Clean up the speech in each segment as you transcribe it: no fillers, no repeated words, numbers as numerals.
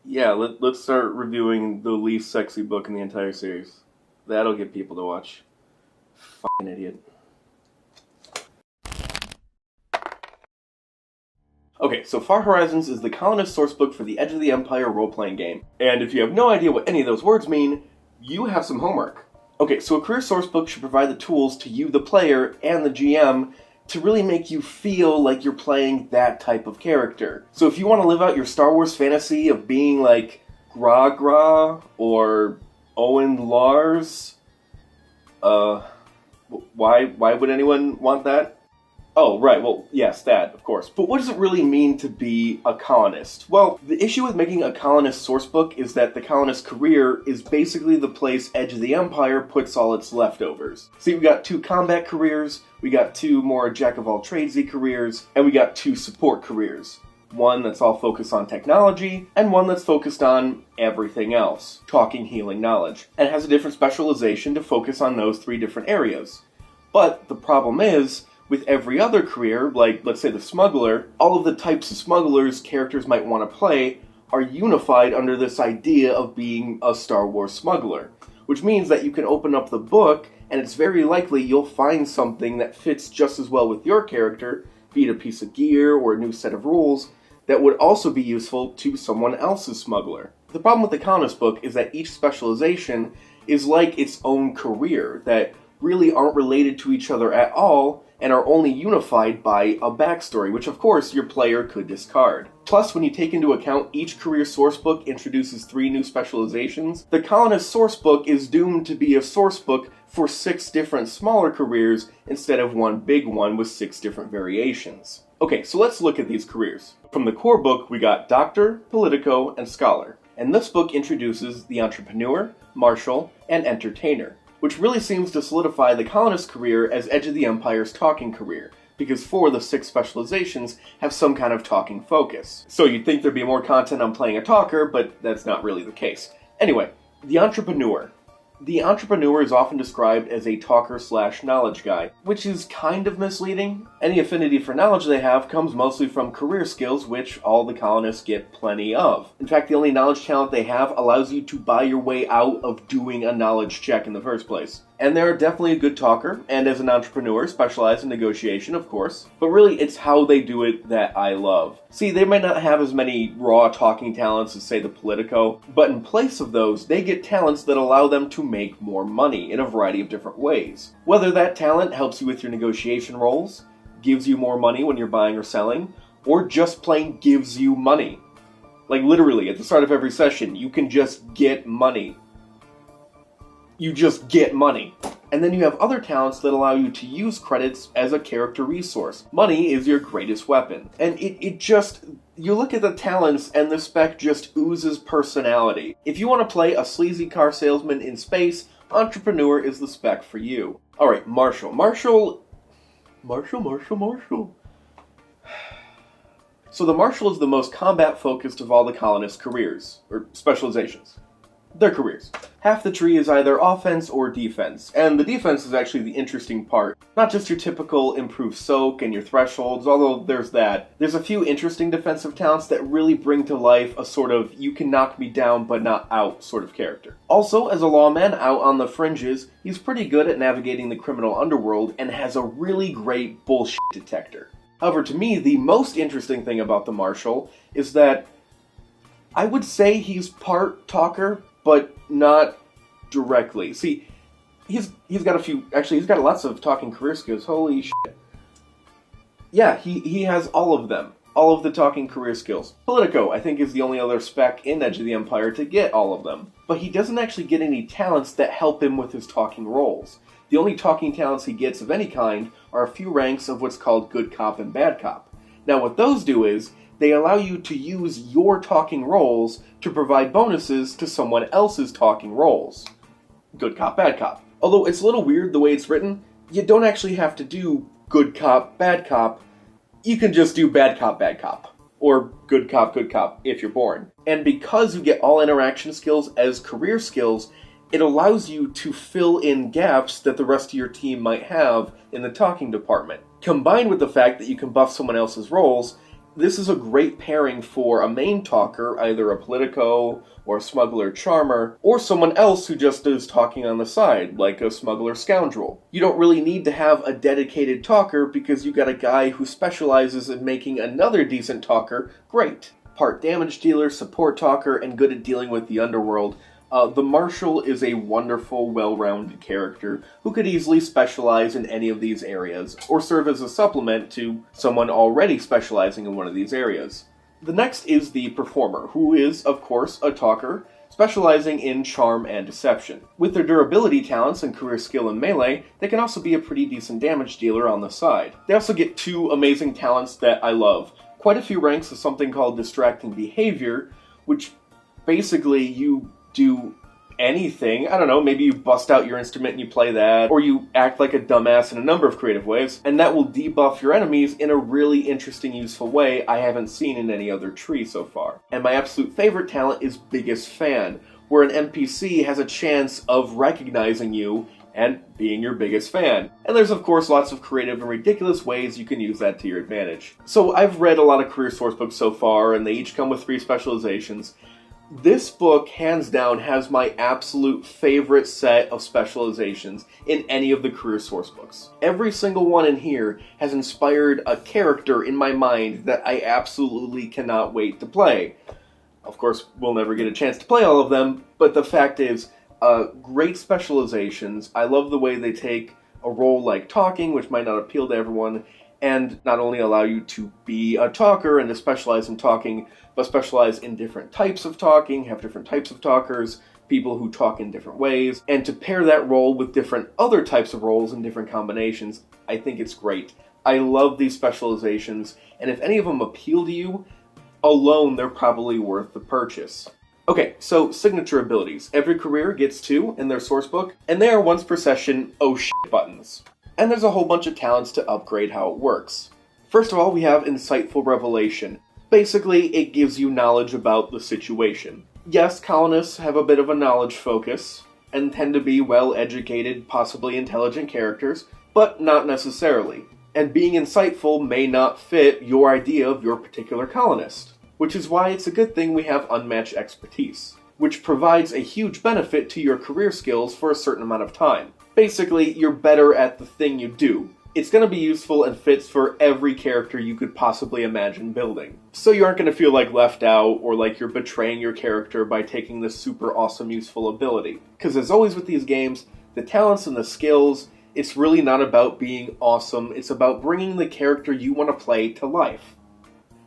Yeah, let's start reviewing the least sexy book in the entire series. That'll get people to watch. Fucking idiot. Okay, so Far Horizons is the Colonist Sourcebook for the Edge of the Empire role-playing game. And if you have no idea what any of those words mean, you have some homework. Okay, so a career sourcebook should provide the tools to you, the player, and the GM to really make you feel like you're playing that type of character. So if you want to live out your Star Wars fantasy of being like Gra or Owen Lars, why would anyone want that? Oh, right, well, yes, that, of course. But what does it really mean to be a colonist? Well, the issue with making a colonist sourcebook is that the colonist career is basically the place Edge of the Empire puts all its leftovers. See, we got 2 combat careers, we got 2 more jack-of-all-tradesy careers, and we got 2 support careers. One that's all focused on technology, and one that's focused on everything else. Talking, healing, knowledge. And it has a different specialization to focus on those 3 different areas. But the problem is, with every other career, like, let's say the smuggler, all of the types of smugglers characters might want to play are unified under this idea of being a Star Wars smuggler. Which means that you can open up the book, and it's very likely you'll find something that fits just as well with your character, be it a piece of gear or a new set of rules, that would also be useful to someone else's smuggler. The problem with the Colonist book is that each specialization is like its own career, that really aren't related to each other at all, and are only unified by a backstory, which of course your player could discard. Plus, when you take into account each career sourcebook introduces 3 new specializations, the Colonist Sourcebook is doomed to be a sourcebook for 6 different smaller careers instead of one big one with 6 different variations. Okay, so let's look at these careers. From the core book, we got Doctor, Politico, and Scholar. And this book introduces the Entrepreneur, Marshal, and Entertainer, which really seems to solidify the colonist career as Edge of the Empire's talking career, because 4 of the 6 specializations have some kind of talking focus. So you'd think there'd be more content on playing a talker, but that's not really the case. Anyway, the Entrepreneur. The Entrepreneur is often described as a talker/knowledge guy, which is kind of misleading. Any affinity for knowledge they have comes mostly from career skills, which all the colonists get plenty of. In fact, the only knowledge talent they have allows you to buy your way out of doing a knowledge check in the first place. And they're definitely a good talker, and as an entrepreneur, specialize in negotiation, of course. But really, it's how they do it that I love. See, they might not have as many raw talking talents as, say, the Politico, but in place of those, they get talents that allow them to make more money in a variety of different ways. Whether that talent helps you with your negotiation rolls, gives you more money when you're buying or selling, or just plain gives you money. Like literally, at the start of every session, you can just get money. You just get money. And then you have other talents that allow you to use credits as a character resource. Money is your greatest weapon. And it just, you look at the talents and the spec just oozes personality. If you want to play a sleazy car salesman in space, Entrepreneur is the spec for you. Alright, Marshal. Marshal. So the Marshal is the most combat-focused of all the colonist careers, or specializations. They're careers. Half the tree is either offense or defense, and the defense is actually the interesting part. Not just your typical improved soak and your thresholds, although there's that. There's a few interesting defensive talents that really bring to life a sort of you can knock me down but not out sort of character. Also, as a lawman out on the fringes, he's pretty good at navigating the criminal underworld and has a really great bullshit detector. However, to me, the most interesting thing about the Marshal is that I would say he's part talker, but not directly. See, he's got a few, actually he's got lots of talking career skills, holy shit. Yeah, he has all of them. All of the talking career skills. Politico, I think, is the only other spec in Edge of the Empire to get all of them. But he doesn't actually get any talents that help him with his talking roles. The only talking talents he gets of any kind are a few ranks of what's called Good Cop and Bad Cop. Now what those do is, they allow you to use your talking roles to provide bonuses to someone else's talking roles. Good cop, bad cop. Although it's a little weird the way it's written, you don't actually have to do good cop, bad cop. You can just do bad cop, or good cop, if you're born. And because you get all interaction skills as career skills, it allows you to fill in gaps that the rest of your team might have in the talking department. Combined with the fact that you can buff someone else's roles, This is a great pairing for a main talker, either a politico or a smuggler charmer, or someone else who just is talking on the side, like a smuggler scoundrel. You don't really need to have a dedicated talker because you got a guy who specializes in making another decent talker great. Part damage dealer, support talker, and good at dealing with the underworld. The Marshal is a wonderful, well-rounded character who could easily specialize in any of these areas, or serve as a supplement to someone already specializing in one of these areas. The next is the Performer, who is, of course, a talker, specializing in charm and deception. With their durability talents and career skill in melee, they can also be a pretty decent damage dealer on the side. They also get two amazing talents that I love. Quite a few ranks of something called Distracting Behavior, which basically you do anything. I don't know, maybe you bust out your instrument and you play that, or you act like a dumbass in a number of creative ways, and that will debuff your enemies in a really interesting, useful way I haven't seen in any other tree so far. And my absolute favorite talent is Biggest Fan, where an NPC has a chance of recognizing you and being your biggest fan. And there's of course lots of creative and ridiculous ways you can use that to your advantage. So I've read a lot of career source books so far, and they each come with 3 specializations. This book, hands down, has my absolute favorite set of specializations in any of the career source books. Every single one in here has inspired a character in my mind that I absolutely cannot wait to play. Of course, we'll never get a chance to play all of them, but the fact is, great specializations. I love the way they take a role like talking, which might not appeal to everyone, and not only allow you to be a talker and to specialize in talking, but specialize in different types of talking, have different types of talkers, people who talk in different ways, and to pair that role with different other types of roles in different combinations. I think it's great. I love these specializations, and if any of them appeal to you, alone they're probably worth the purchase. Okay, so signature abilities. Every career gets 2 in their sourcebook, and they are once per session oh shit buttons. And there's a whole bunch of talents to upgrade how it works. First of all, we have Insightful Revelation. Basically, it gives you knowledge about the situation. Yes, colonists have a bit of a knowledge focus, and tend to be well-educated, possibly intelligent characters, but not necessarily. And being insightful may not fit your idea of your particular colonist, which is why it's a good thing we have unmatched expertise, which provides a huge benefit to your career skills for a certain amount of time. Basically, you're better at the thing you do. It's going to be useful and fits for every character you could possibly imagine building. So you aren't going to feel like left out or like you're betraying your character by taking this super awesome useful ability. Because as always with these games, the talents and the skills, it's really not about being awesome, it's about bringing the character you want to play to life.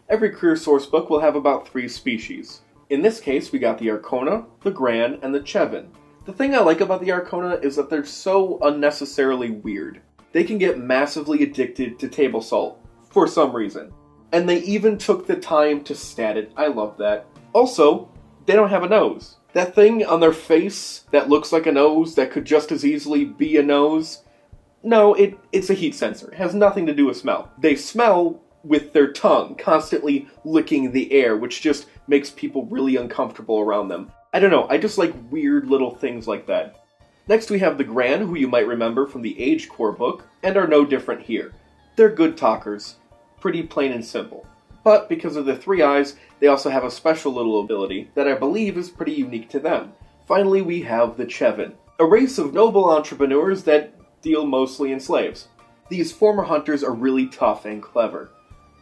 Every career source book will have about 3 species. In this case, we got the Arcona, the Gran, and the Chevin. The thing I like about the Arcona is that they're so unnecessarily weird. They can get massively addicted to table salt, for some reason. And they even took the time to stat it. I love that. Also, they don't have a nose. That thing on their face that looks like a nose that could just as easily be a nose, no, it's a heat sensor. It has nothing to do with smell. They smell with their tongue, constantly licking the air, which just makes people really uncomfortable around them. I don't know, I just like weird little things like that. Next we have the Gran, who you might remember from the Age Core book, and are no different here. They're good talkers. Pretty plain and simple. But because of their 3 eyes, they also have a special little ability that I believe is pretty unique to them. Finally we have the Chevin, a race of noble entrepreneurs that deal mostly in slaves. These former hunters are really tough and clever.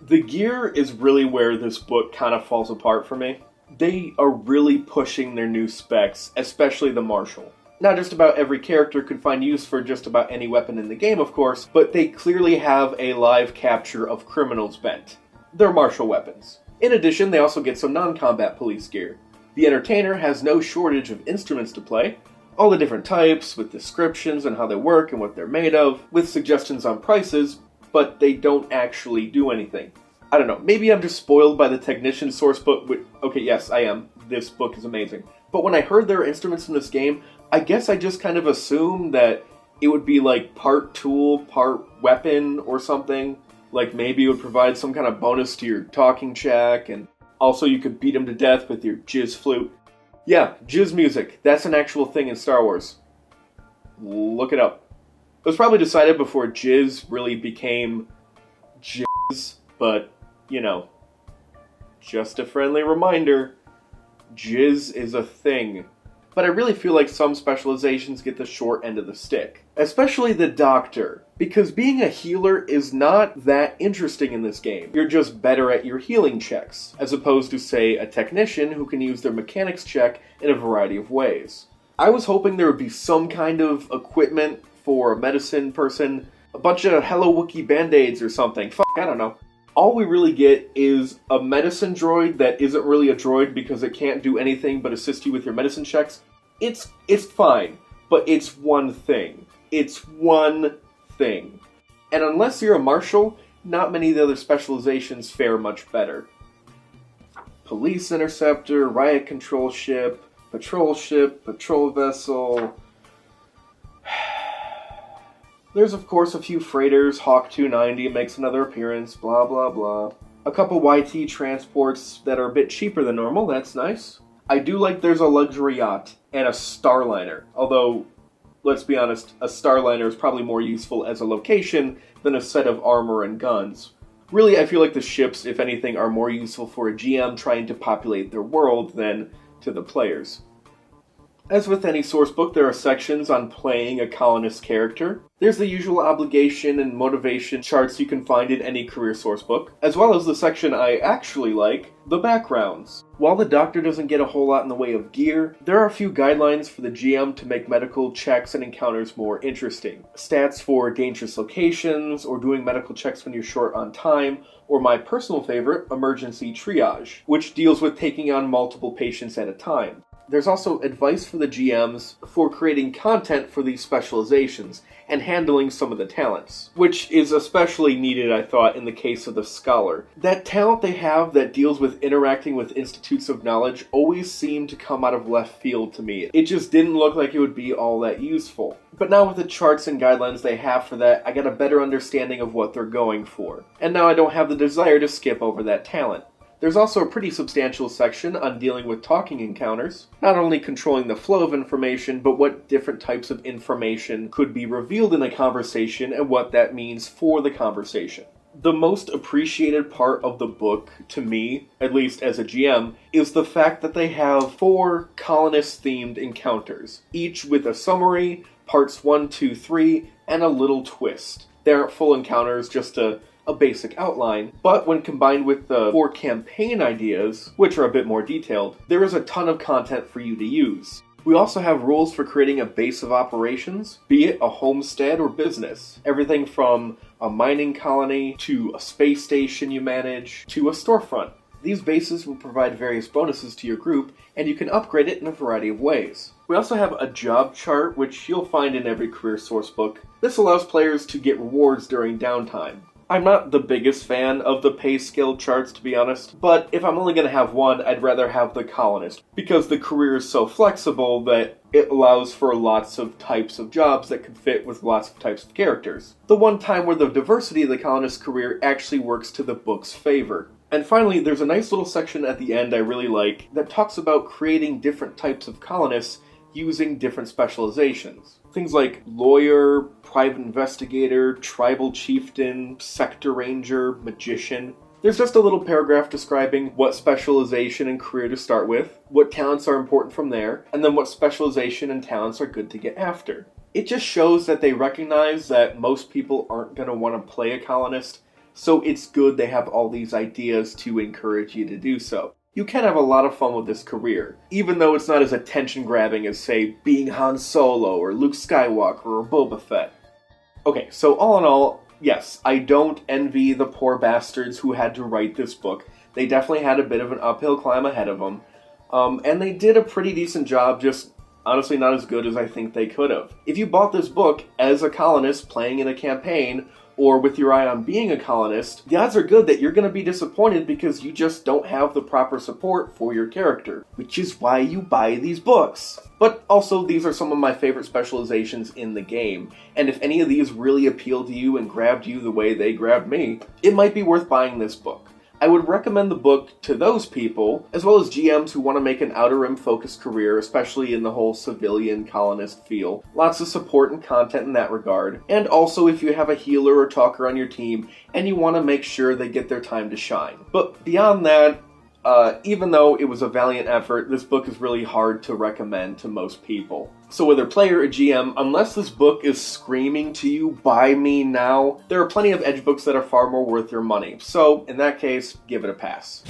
The gear is really where this book kind of falls apart for me. They are really pushing their new specs, especially the Marshal. Not just about every character could find use for just about any weapon in the game, of course, but they clearly have a live capture of criminals bent. They're martial weapons. In addition, they also get some non-combat police gear. The Entertainer has no shortage of instruments to play, all the different types, with descriptions on how they work and what they're made of, with suggestions on prices, but they don't actually do anything. I don't know, maybe I'm just spoiled by the Technician Sourcebook, okay, yes, I am. This book is amazing. But when I heard there are instruments in this game, I guess I just kind of assumed that it would be like part tool, part weapon or something. Like maybe it would provide some kind of bonus to your talking check, and also you could beat him to death with your jizz flute. Yeah, jizz music. That's an actual thing in Star Wars. Look it up. It was probably decided before jizz really became jizz, but, you know, just a friendly reminder, jizz is a thing. But I really feel like some specializations get the short end of the stick. Especially the doctor, because being a healer is not that interesting in this game. You're just better at your healing checks, as opposed to, say, a technician who can use their mechanics check in a variety of ways. I was hoping there would be some kind of equipment for a medicine person, a bunch of Hello Wookie Band-Aids or something. I don't know. All we really get is a medicine droid that isn't really a droid because it can't do anything but assist you with your medicine checks. It's fine, but it's one thing. It's one thing. And unless you're a marshal, not many of the other specializations fare much better. Police interceptor, riot control ship, patrol vessel. There's of course a few freighters, Hawk 290 makes another appearance, blah blah blah. A couple YT transports that are a bit cheaper than normal, that's nice. I do like there's a luxury yacht and a starliner, although, let's be honest, a starliner is probably more useful as a location than a set of armor and guns. Really, I feel like the ships, if anything, are more useful for a GM trying to populate their world than to the players. As with any sourcebook, there are sections on playing a colonist character. There's the usual obligation and motivation charts you can find in any career sourcebook, as well as the section I actually like, the backgrounds. While the doctor doesn't get a whole lot in the way of gear, there are a few guidelines for the GM to make medical checks and encounters more interesting. Stats for dangerous locations, or doing medical checks when you're short on time, or my personal favorite, emergency triage, which deals with taking on multiple patients at a time. There's also advice for the GMs for creating content for these specializations and handling some of the talents, which is especially needed, I thought, in the case of the Scholar. That talent they have that deals with interacting with institutes of knowledge always seemed to come out of left field to me. It just didn't look like it would be all that useful. But now with the charts and guidelines they have for that, I got a better understanding of what they're going for. And now I don't have the desire to skip over that talent. There's also a pretty substantial section on dealing with talking encounters, not only controlling the flow of information, but what different types of information could be revealed in a conversation and what that means for the conversation. The most appreciated part of the book, to me, at least as a GM, is the fact that they have 4 colonist-themed encounters, each with a summary, parts 1, 2, 3, and a little twist. They aren't full encounters, just a basic outline, but when combined with the 4 campaign ideas, which are a bit more detailed, there is a ton of content for you to use. We also have rules for creating a base of operations, be it a homestead or business. Everything from a mining colony, to a space station you manage, to a storefront. These bases will provide various bonuses to your group, and you can upgrade it in a variety of ways. We also have a job chart, which you'll find in every career sourcebook. This allows players to get rewards during downtime. I'm not the biggest fan of the pay scale charts, to be honest, but if I'm only going to have one, I'd rather have the Colonist, because the career is so flexible that it allows for lots of types of jobs that could fit with lots of types of characters. The one time where the diversity of the Colonist career actually works to the book's favor. And finally, there's a nice little section at the end I really like that talks about creating different types of colonists using different specializations. Things like lawyer, private investigator, tribal chieftain, sector ranger, magician. There's just a little paragraph describing what specialization and career to start with, what talents are important from there, and then what specialization and talents are good to get after. It just shows that they recognize that most people aren't going to want to play a colonist, so it's good they have all these ideas to encourage you to do so. You can have a lot of fun with this career, even though it's not as attention-grabbing as, say, being Han Solo, or Luke Skywalker, or Boba Fett. Okay, so all in all, yes, I don't envy the poor bastards who had to write this book. They definitely had a bit of an uphill climb ahead of them, and they did a pretty decent job, just honestly not as good as I think they could have. If you bought this book as a colonist playing in a campaign, or with your eye on being a colonist, the odds are good that you're going to be disappointed because you just don't have the proper support for your character, which is why you buy these books. But also, these are some of my favorite specializations in the game, and if any of these really appealed to you and grabbed you the way they grabbed me, it might be worth buying this book. I would recommend the book to those people, as well as GMs who want to make an Outer Rim focused career, especially in the whole civilian colonist feel. Lots of support and content in that regard. And also if you have a healer or talker on your team, and you want to make sure they get their time to shine. But beyond that, even though it was a valiant effort, this book is really hard to recommend to most people. So whether player or GM, unless this book is screaming to you, buy me now, there are plenty of edge books that are far more worth your money. So, in that case, give it a pass.